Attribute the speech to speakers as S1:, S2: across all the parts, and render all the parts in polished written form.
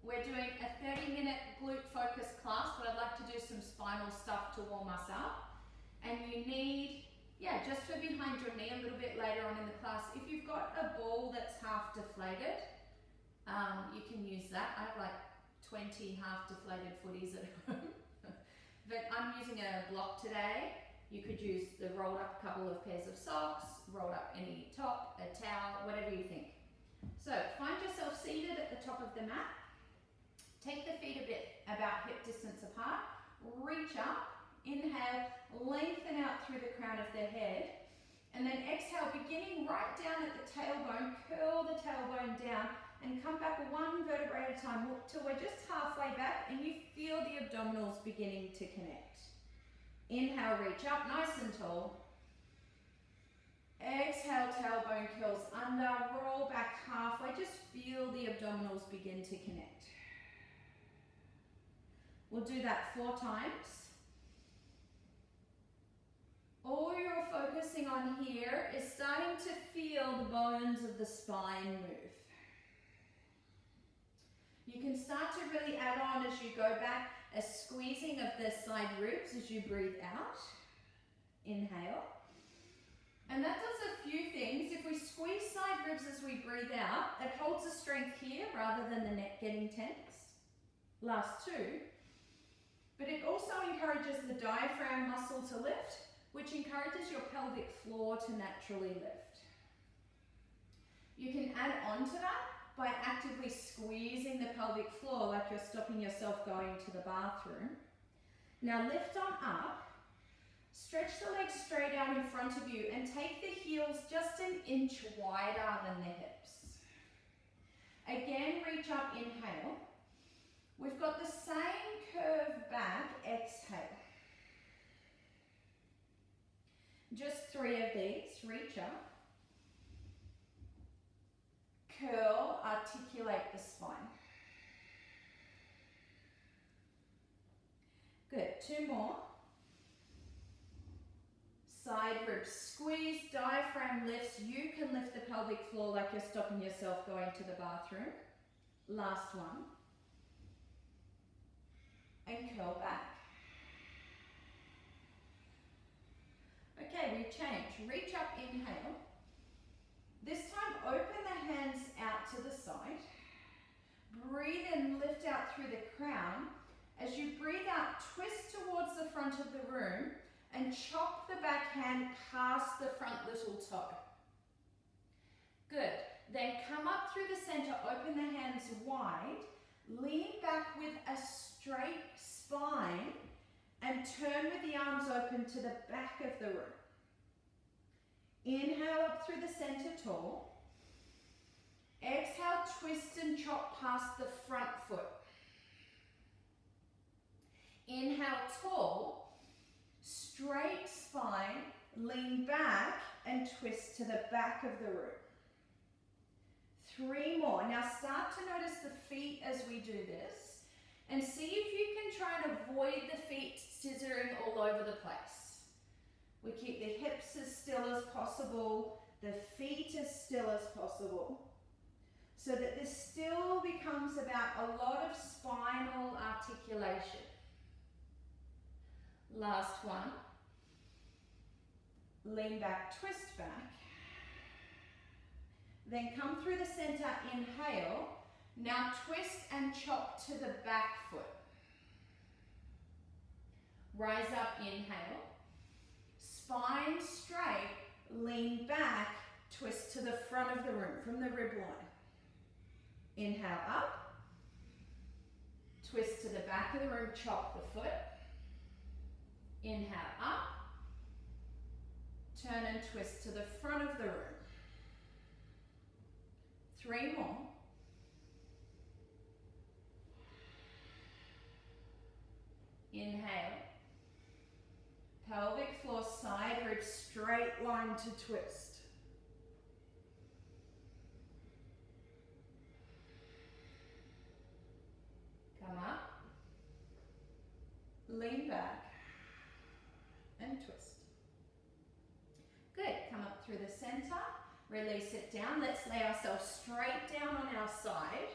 S1: We're doing a 30-minute glute focus class, but I'd like to do some spinal stuff to warm us up. And you need, just for behind your knee a little bit later on in the class, if you've got a ball that's half deflated, you can use that. I have like 20 half deflated footies at home. But I'm using a block today. You could use the rolled up couple of pairs of socks, rolled up any top, a towel, whatever you think. So find yourself seated at the top of the mat. Take the feet a bit about hip distance apart. Reach up, inhale, lengthen out through the crown of the head. And then exhale, beginning right down at the tailbone, curl the tailbone down and come back one vertebrae at a time till we're just halfway back and you feel the abdominals beginning to connect. Inhale, reach up nice and tall. Exhale, tailbone curls under, roll back halfway, just feel the abdominals begin to connect. We'll do that 4 times. All you're focusing on here is starting to feel the bones of the spine move. You can start to really add on as you go back, a squeezing of the side ribs as you breathe out. Inhale. And that does a few things. If we squeeze side ribs as we breathe out, it holds the strength here rather than the neck getting tense. Last 2. But it also encourages the diaphragm muscle to lift, which encourages your pelvic floor to naturally lift. You can add on to that by actively squeezing the pelvic floor like you're stopping yourself going to the bathroom. Now lift on up, stretch the legs straight out in front of you and take the heels just an inch wider than the hips. Again, reach up, inhale. We've got the same curve back, exhale. Just 3 of these, reach up. Curl, articulate the spine. Good, 2 more. Side ribs squeeze, diaphragm lifts. You can lift the pelvic floor like you're stopping yourself going to the bathroom. Last one. And curl back. Okay, we change. Reach up, inhale. This time, open the hands out to the side. Breathe in, lift out through the crown. As you breathe out, twist towards the front of the room and chop the back hand past the front little toe. Good. Then come up through the center, open the hands wide, lean back with a straight spine and turn with the arms open to the back of the room. Inhale up through the center tall. Exhale, twist and chop past the front foot. Inhale, tall, straight spine, lean back and twist to the back of the room. 3 more. Now start to notice the feet as we do this and see if you can try and avoid the feet scissoring all over the place. We keep the hips as still as possible, the feet as still as possible, so that this still becomes about a lot of spinal articulation. Last one. Lean back, twist back. Then come through the center, inhale. Now twist and chop to the back foot. Rise up, inhale. Spine straight, lean back, twist to the front of the room from the rib line. Inhale up. Twist to the back of the room, chop the foot. Inhale up. Turn and twist to the front of the room. 3 more. Inhale. Pelvic floor, side rib, straight line to twist. Come up. Lean back. And twist. Good. Come up through the center. Release it down. Let's lay ourselves straight down on our side.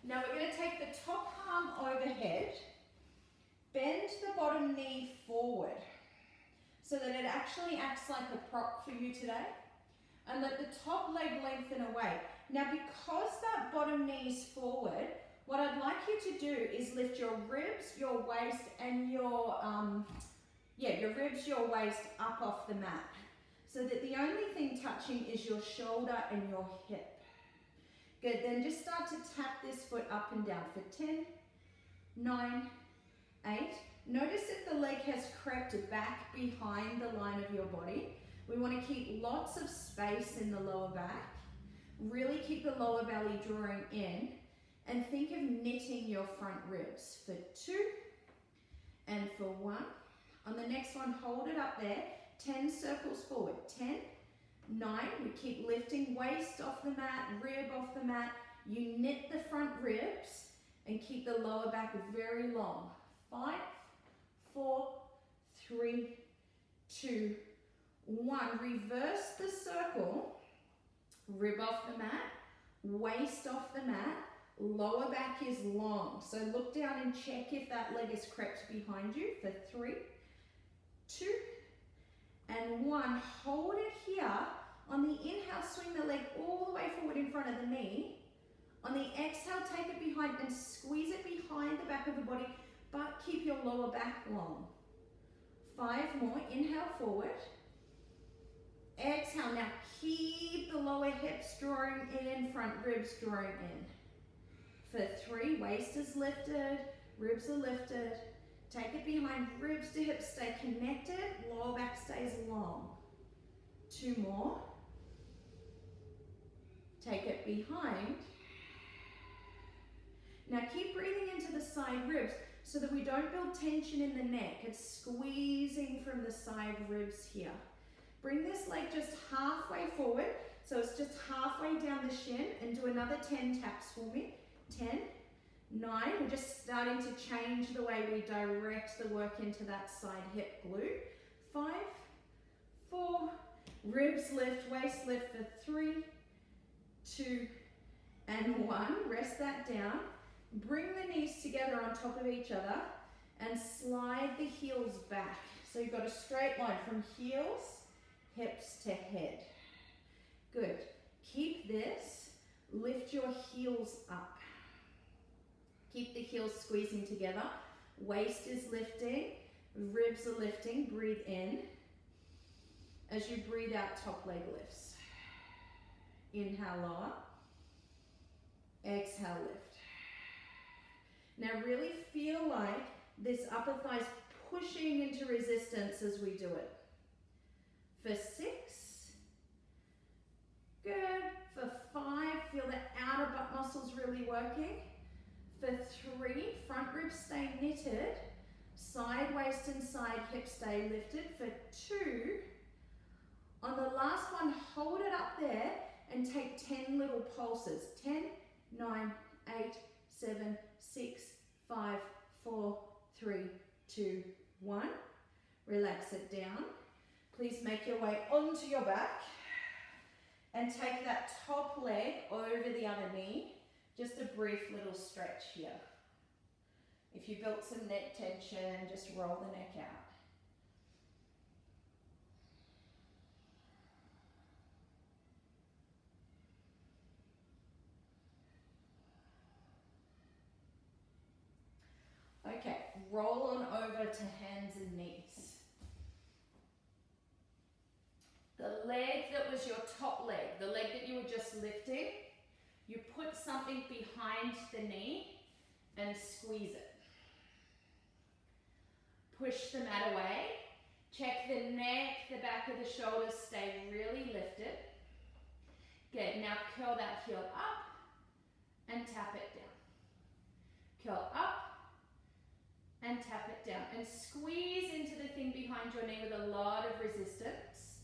S1: Now we're going to take the top arm overhead, bend the bottom knee forward so that it actually acts like a prop for you today, and let the top leg lengthen away. Now because that bottom knee is forward, what I'd like you to do is lift your ribs, your waist, and your ribs, your waist up off the mat, so that the only thing touching is your shoulder and your hip. Good, then just start to tap this foot up and down for 10, 9, 8. Notice if the leg has crept back behind the line of your body. We want to keep lots of space in the lower back. Really keep the lower belly drawing in, and think of knitting your front ribs for 2 and for 1. On the next one, hold it up there. 10 circles forward. 10, 9. We keep lifting waist off the mat, rib off the mat. You knit the front ribs and keep the lower back very long. 5, 4, 3, 2, 1. Reverse the circle. Rib off the mat, waist off the mat, lower back is long. So look down and check if that leg has crept behind you for 3, 2, and 1. Hold it here. On the inhale, swing the leg all the way forward in front of the knee. On the exhale, take it behind and squeeze it behind the back of the body, but keep your lower back long. 5 more. Inhale forward. Exhale. Now keep the lower hips drawing in, front ribs drawing in. For 3, waist is lifted, ribs are lifted. Take it behind, ribs to hips stay connected, lower back stays long. 2 more. Take it behind. Now keep breathing into the side ribs so that we don't build tension in the neck. It's squeezing from the side ribs here. Bring this leg just halfway forward, so it's just halfway down the shin, and do another 10 taps for me. 10, 9, we're just starting to change the way we direct the work into that side hip glute. 5, 4, ribs lift, waist lift for 3, 2, and 1. Rest that down. Bring the knees together on top of each other and slide the heels back. So you've got a straight line from heels, hips to head. Good. Keep this. Lift your heels up. Keep the heels squeezing together. Waist is lifting. Ribs are lifting. Breathe in. As you breathe out, top leg lifts. Inhale, lower. Exhale, lift. Now really feel like this upper thigh's pushing into resistance as we do it. For 6. Good. For 5, feel the outer butt muscles really working. For 3, front ribs stay knitted. Side waist and side hips stay lifted. For 2, on the last one, hold it up there and take 10 little pulses. 10, 9, 8, 7, 6, 5, 4, 3, 2, 1. Relax it down. Please make your way onto your back and take that top leg over the other knee. Just a brief little stretch here. If you built some neck tension, just roll the neck out. Okay, roll on over to hands and knees. The leg that was your top leg, the leg that you were just lifting, you put something behind the knee and squeeze it. Push the mat away. Check the neck, the back of the shoulders stay really lifted. Good, now curl that heel up and tap it down. Curl up and tap it down. And squeeze into the thing behind your knee with a lot of resistance.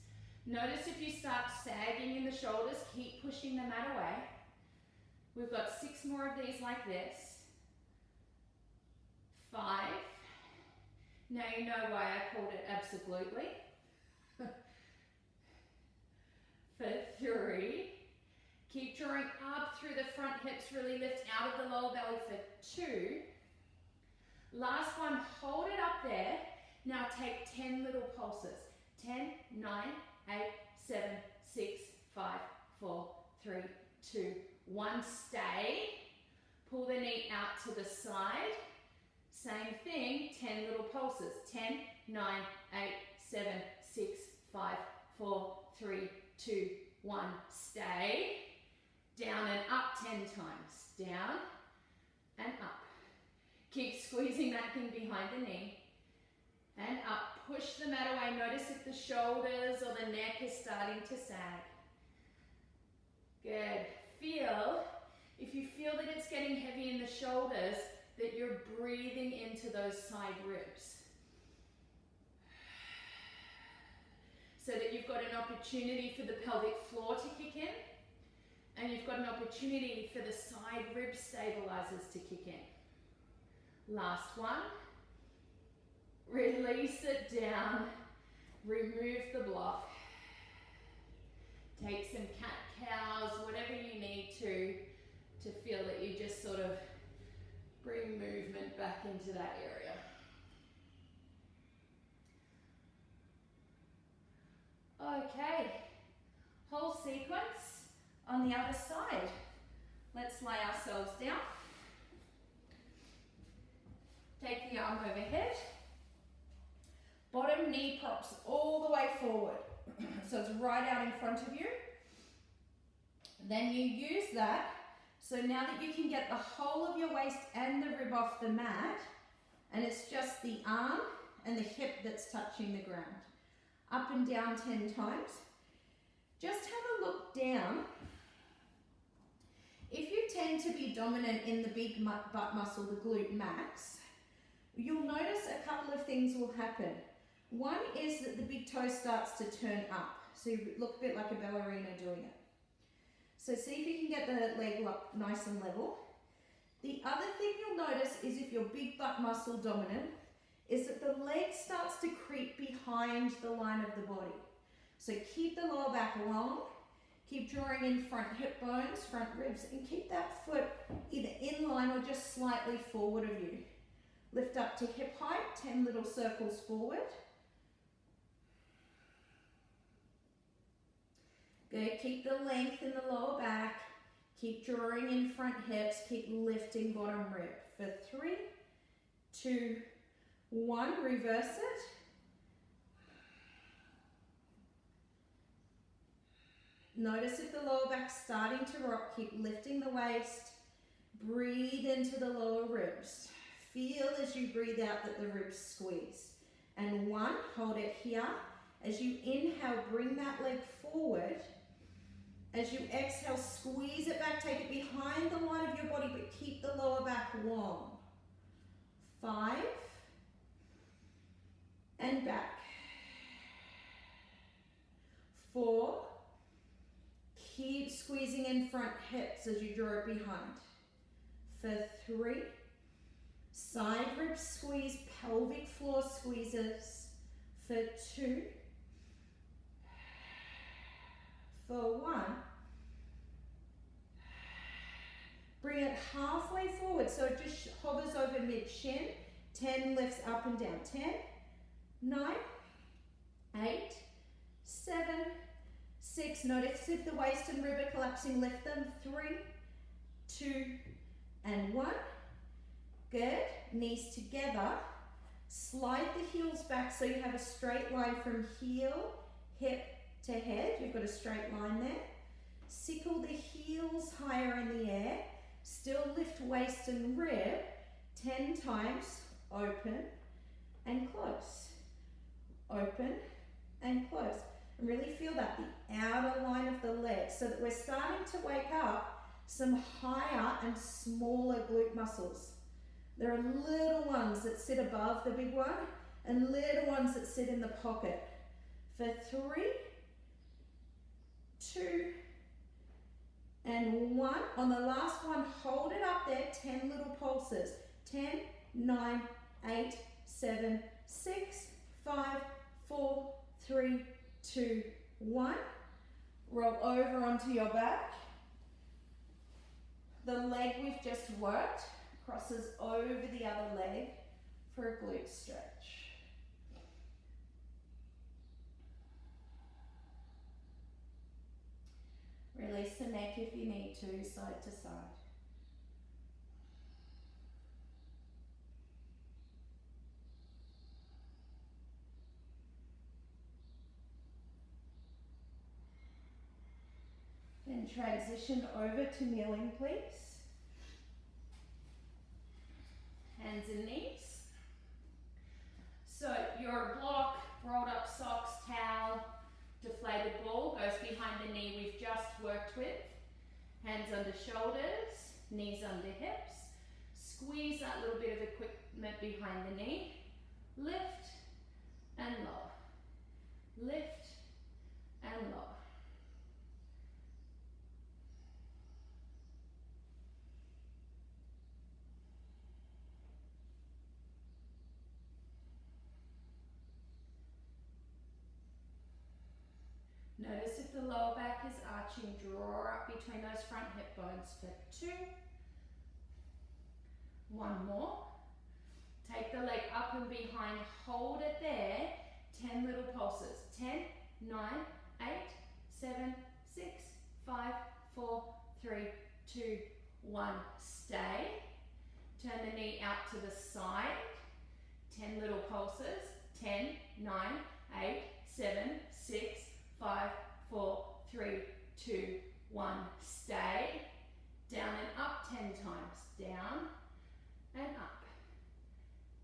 S1: Notice if you start sagging in the shoulders, keep pushing the mat away. We've got 6 more of these like this. 5. Now you know why I called it Abso-glute-ly. For 3. Keep drawing up through the front hips, really lift out of the lower belly for 2. Last one, hold it up there. Now take 10 little pulses. 10, 9, 8, 7, 6, 5, 4, 3, 2, 1. Stay. Pull the knee out to the side. Same thing, 10 little pulses. 10, 9, 8, 7, 6, 5, 4, 3, 2, 1. Stay. Down and up 10 times. Down and up. Keep squeezing that thing behind the knee. And up. Push the mat away. Notice if the shoulders or the neck is starting to sag. Good. Feel, if you feel that it's getting heavy in the shoulders, that you're breathing into those side ribs. So that you've got an opportunity for the pelvic floor to kick in, and you've got an opportunity for the side rib stabilizers to kick in. Last one. Release it down. Remove the block. Take some cat-cows, whatever you need to feel that you just sort of bring movement back into that area. Okay, whole sequence on the other side. Let's lay ourselves down. Take the arm overhead. Bottom knee props all the way forward. So it's right out in front of you. Then you use that. So now that you can get the whole of your waist and the rib off the mat, and it's just the arm and the hip that's touching the ground. Up and down 10 times. Just have a look down. If you tend to be dominant in the big butt muscle, the glute max, you'll notice a couple of things will happen. One is that the big toe starts to turn up. So you look a bit like a ballerina doing it. So see if you can get the leg up nice and level. The other thing you'll notice is if you're big butt muscle dominant, is that the leg starts to creep behind the line of the body. So keep the lower back long, keep drawing in front hip bones, front ribs, and keep that foot either in line or just slightly forward of you. Lift up to hip height, 10 little circles forward. Good, keep the length in the lower back, keep drawing in front hips, keep lifting bottom rib. For 3, 2, 1, reverse it. Notice if the lower back's starting to rock, keep lifting the waist, breathe into the lower ribs. Feel as you breathe out that the ribs squeeze. And 1, hold it here. As you inhale, bring that leg forward. As you exhale, squeeze it back, take it behind the line of your body, but keep the lower back long. 5, and back. 4, keep squeezing in front hips as you draw it behind. For 3, side rib squeeze, pelvic floor squeezes. For 2, for 1, bring it halfway forward so it just hovers over mid-shin. 10 lifts up and down. 10, 9, 8, 7, 6. Notice if the waist and rib are collapsing, lift them. 3, 2, and 1. Good. Knees together. Slide the heels back so you have a straight line from heel, hip to head. You've got a straight line there. Sickle the heels higher in the air. Still lift waist and rib. 10 times. Open and close. Open and close. And really feel that, the outer line of the leg, so that we're starting to wake up some higher and smaller glute muscles. There are little ones that sit above the big one and little ones that sit in the pocket. For 3, 2, and 1. On the last one, hold it up there, 10 little pulses. 10, 9, 8, 7, 6, 5, 4, 3, 2, 1. Roll over onto your back. The leg we've just worked crosses over the other leg for a glute stretch. Release the neck if you need to, side to side. Then transition over to kneeling, please. Hands and knees. So your block, rolled up socks, towel, deflated ball goes behind the knee we've just worked with. Hands under shoulders, knees under hips. Squeeze that little bit of equipment behind the knee. Lift and lower. Lift and lower. Notice if the lower back is arching, draw up between those front hip bones for 2. 1 more. Take the leg up and behind, hold it there. 10 little pulses. 10, 9, 8, 7, 6, 5, 4, 3, 2, 1. Stay. Turn the knee out to the side. 10 little pulses. 10, 9, 8, 7, 6, 5, 4, 3, 2, 1. Stay. Down and up 10 times. Down and up.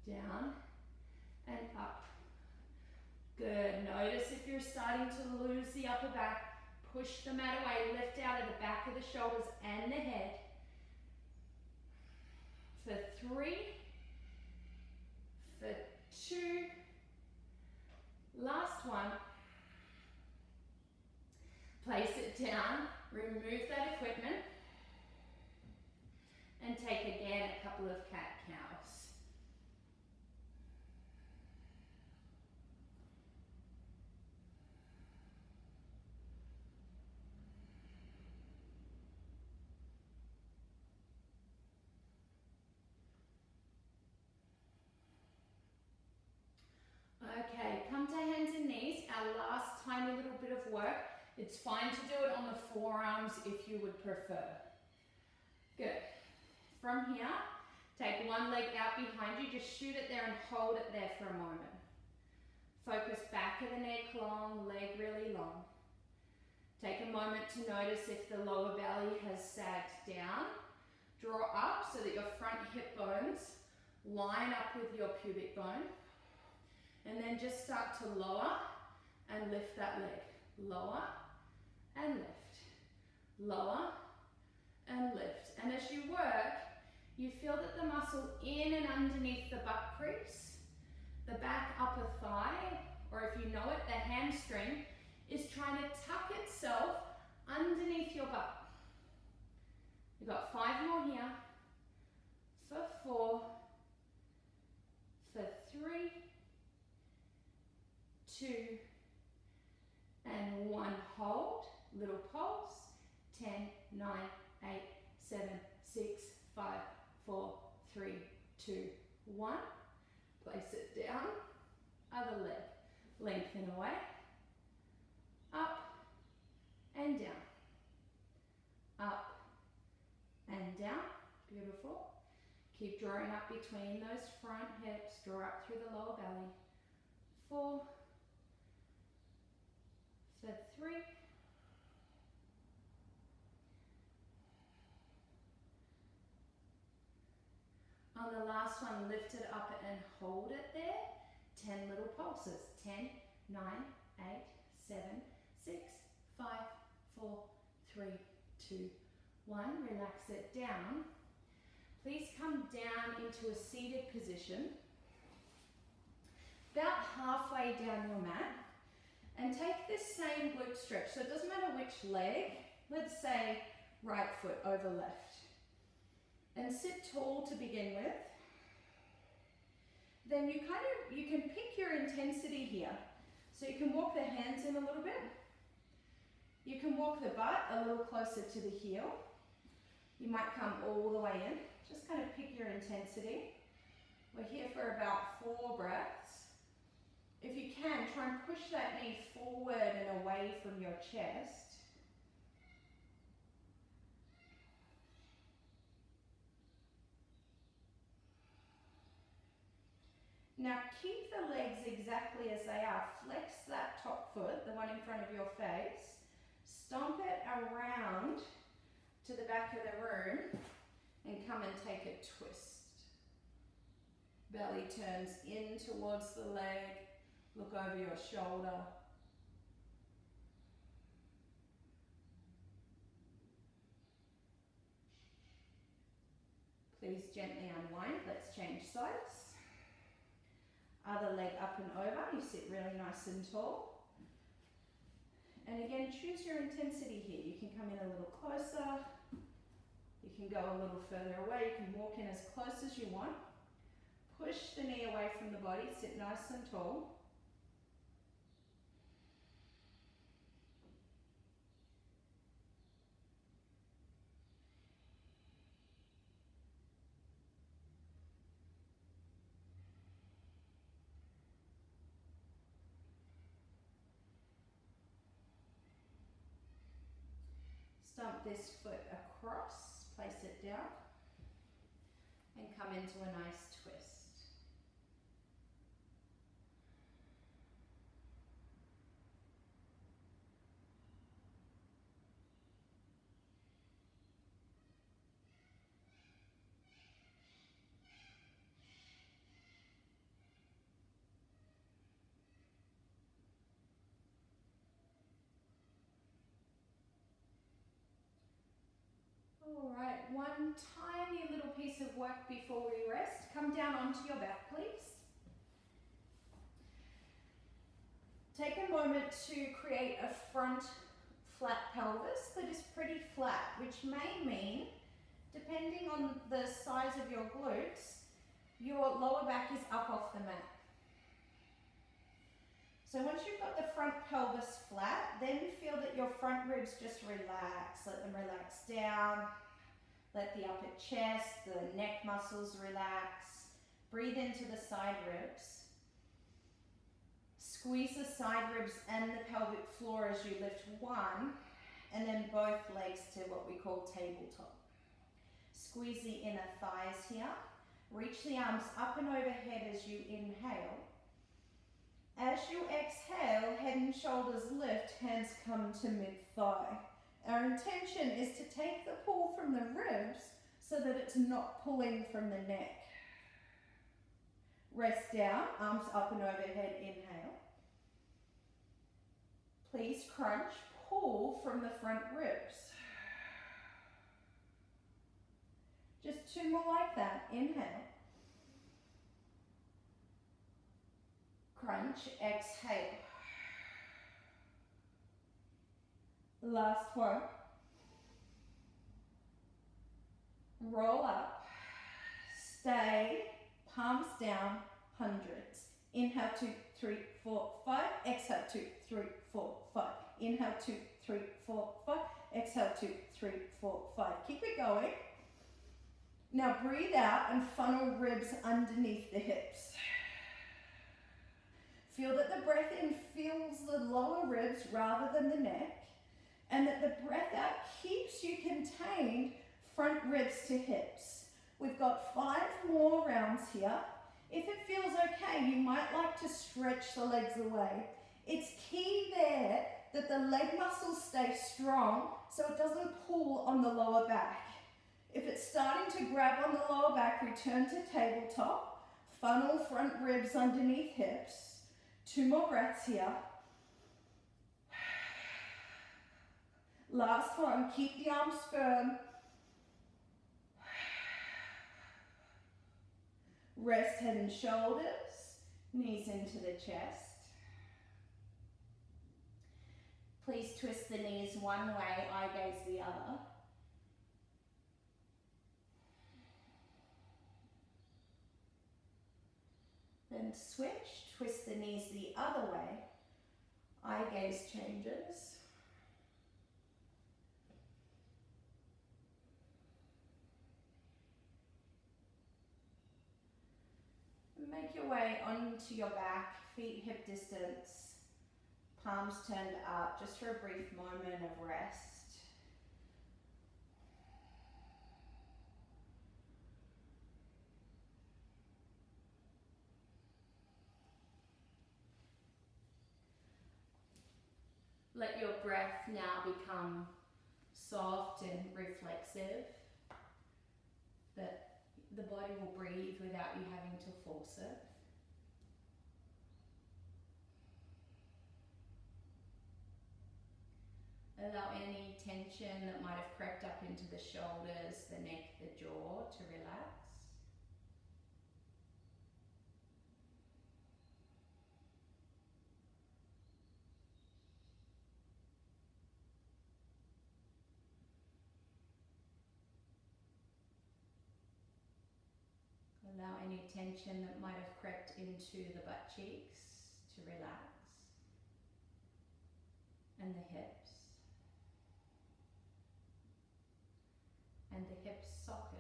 S1: Down and up. Good. Notice if you're starting to lose the upper back, push the mat away, lift out of the back of the shoulders and the head. For 3, for 2, last one. Place it down, remove that equipment, and take again a couple of cat-cows. Okay, come to hands and knees, our last tiny little bit of work. It's fine to do it on the forearms if you would prefer. Good. From here, take one leg out behind you, just shoot it there and hold it there for a moment. Focus back of the neck long, leg really long. Take a moment to notice if the lower belly has sagged down. Draw up so that your front hip bones line up with your pubic bone. And then just start to lower and lift that leg. Lower and lift. Lower and lift. And as you work, you feel that the muscle in and underneath the butt crease, the back upper thigh, or if you know it, the hamstring, is trying to tuck itself underneath your butt. You've got 5 more here. For 4, for 3, 2, and 1. Hold, little pulse. 10, 9, 8, 7, 6, 5, 4, 3, 2, 1. Place it down. Other leg. Lengthen away. Up and down. Up and down. Beautiful. Keep drawing up between those front hips. Draw up through the lower belly. 4, for 3, on the last one, lift it up and hold it there. 10 little pulses. 10, 9, 8, 7, 6, 5, 4, 3, 2, 1. Relax it down. Please come down into a seated position. About halfway down your mat. And take this same glute stretch. So it doesn't matter which leg. Let's say right foot over left. And sit tall to begin with. Then you can pick your intensity here. So you can walk the hands in a little bit. You can walk the butt a little closer to the heel. You might come all the way in. Just kind of pick your intensity. We're here for about 4 breaths. If you can, try and push that knee forward and away from your chest. Now keep the legs exactly as they are. Flex that top foot, the one in front of your face. Stomp it around to the back of the room and come and take a twist. Belly turns in towards the leg. Look over your shoulder. Please gently unwind. Let's change sides. Other leg up and over. You sit really nice and tall. And again, choose your intensity here. You can come in a little closer. You can go a little further away. You can walk in as close as you want. Push the knee away from the body. Sit nice and tall. Stomp this foot across, place it down, and come into a nice twist. All right, one tiny little piece of work before we rest. Come down onto your back, please. Take a moment to create a front flat pelvis that is pretty flat, which may mean, depending on the size of your glutes, your lower back is up off the mat. So once you've got the front pelvis flat, then feel that your front ribs just relax. Let them relax down. Let the upper chest, the neck muscles relax. Breathe into the side ribs. Squeeze the side ribs and the pelvic floor as you lift one, and then both legs to what we call tabletop. Squeeze the inner thighs here. Reach the arms up and overhead as you inhale. As you exhale, head and shoulders lift, hands come to mid-thigh. Our intention is to take the pull from the ribs so that it's not pulling from the neck. Rest down, arms up and overhead, inhale. Please crunch, pull from the front ribs. Just 2 more like that, inhale. Crunch, exhale. Last one. Roll up. Stay. Palms down. Hundreds. Inhale 2, 3, 4, 5. Exhale 2, 3, 4, 5. Inhale 2, 3, 4, 5. Exhale 2, 3, 4, 5. Keep it going. Now breathe out and funnel ribs underneath the hips. Feel that the breath in fills the lower ribs rather than the neck, and that the breath out keeps you contained front ribs to hips. We've got 5 more rounds here. If it feels okay, you might like to stretch the legs away. It's key there that the leg muscles stay strong so it doesn't pull on the lower back. If it's starting to grab on the lower back, return to tabletop, funnel front ribs underneath hips. 2 more breaths here. Last one, keep the arms firm. Rest head and shoulders, knees into the chest. Please twist the knees one way, eye gaze the other. Then switch, twist the knees the other way, eye gaze changes. Make your way onto your back, feet hip distance, palms turned up, just for a brief moment of rest. Let your breath now become soft and reflexive, that the body will breathe without you having to force it. Allow any tension that might have crept up into the shoulders, the neck, the jaw to relax. Allow any tension that might have crept into the butt cheeks to relax, and the hips, and the hip socket.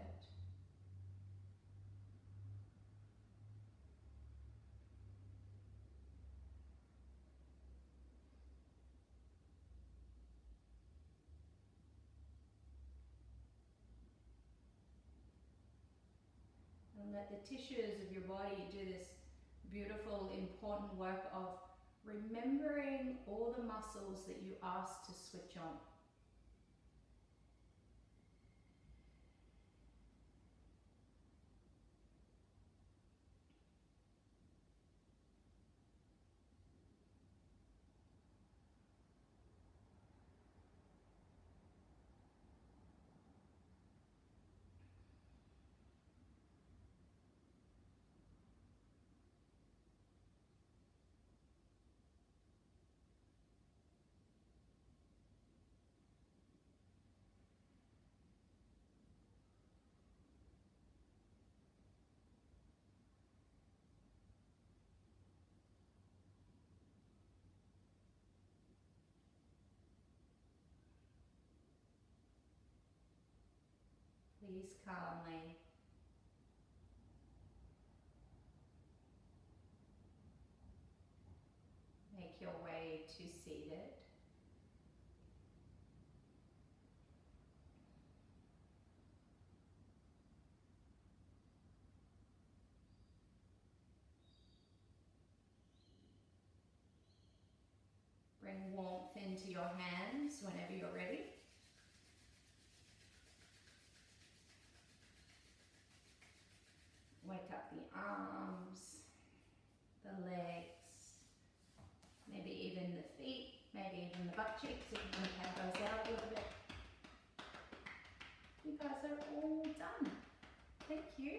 S1: And let the tissues of your body do this beautiful, important work of remembering all the muscles that you asked to switch on. Please calmly make your way to seated. Bring warmth into your hands whenever you're ready. Wake up the arms, the legs, maybe even the feet, maybe even the butt cheeks if you want to have those out a little bit. You guys are all done. Thank you.